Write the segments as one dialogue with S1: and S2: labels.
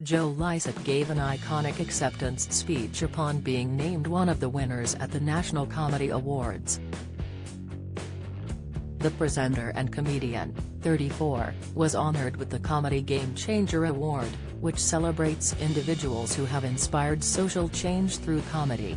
S1: Joe Lycett gave an iconic acceptance speech upon being named one of the winners at the National Comedy Awards. The presenter and comedian, 34, was honored with the Comedy Game Changer Award, which celebrates individuals who have inspired social change through comedy.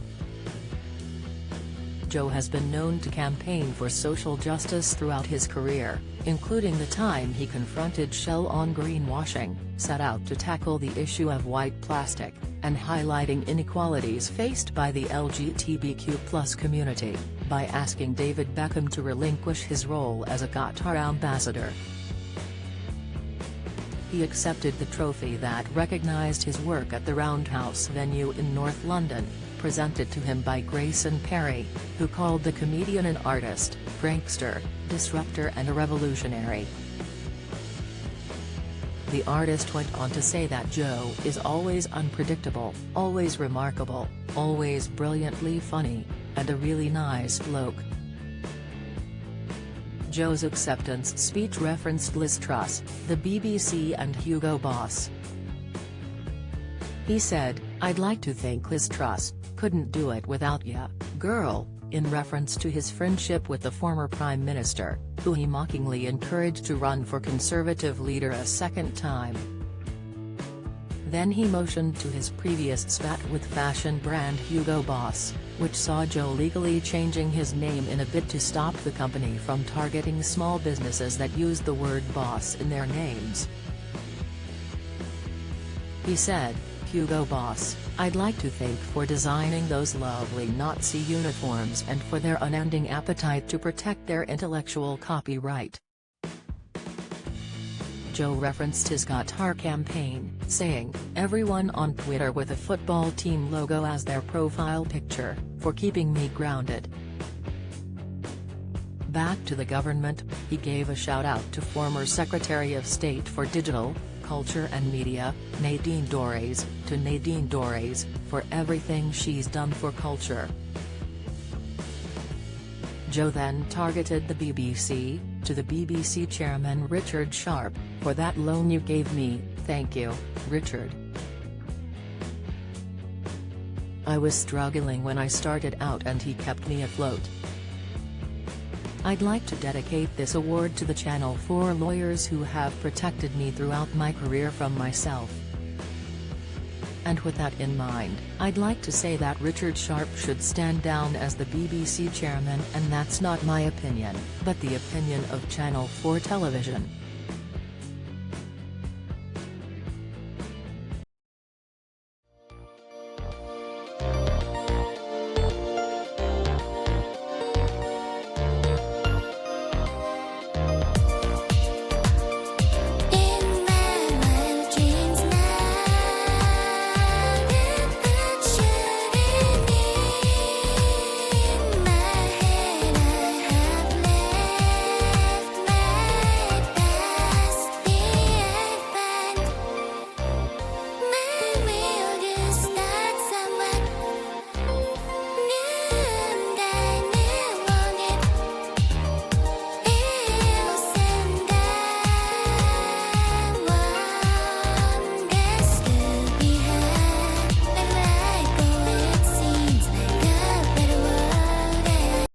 S1: Joe has been known to campaign for social justice throughout his career, including the time he confronted Shell on greenwashing, set out to tackle the issue of white plastic, and highlighting inequalities faced by the LGBTQ+ community, by asking David Beckham to relinquish his role as a Qatar ambassador. He accepted the trophy that recognized his work at the Roundhouse venue in North London, presented to him by Grayson Perry, who called the comedian an artist, prankster, disruptor and a revolutionary. The artist went on to say that Joe is always unpredictable, always remarkable, always brilliantly funny, and a really nice bloke. Joe's acceptance speech referenced Liz Truss, the BBC and Hugo boss. He said, "I'd like to thank Liz Truss, couldn't do it without ya, girl," in reference to his friendship with the former Prime Minister, who he mockingly encouraged to run for Conservative leader a second time. Then he motioned to his previous spat with fashion brand Hugo Boss, which saw Joe legally changing his name in a bid to stop the company from targeting small businesses that used the word boss in their names. He said, "Hugo Boss, I'd like to thank for designing those lovely Nazi uniforms and for their unending appetite to protect their intellectual copyright." Joe referenced his Qatar campaign, saying, "Everyone on Twitter with a football team logo as their profile picture, for keeping me grounded." Back to the government, he gave a shout-out to former Secretary of State for Digital, Culture and Media, Nadine Dorries, for everything she's done for culture. Joe then targeted the BBC, to the BBC chairman Richard Sharp, "For that loan you gave me, thank you, Richard. I was struggling when I started out and he kept me afloat. I'd like to dedicate this award to the Channel 4 lawyers who have protected me throughout my career from myself. And with that in mind, I'd like to say that Richard Sharp should stand down as the BBC chairman, and that's not my opinion, but the opinion of Channel 4 Television."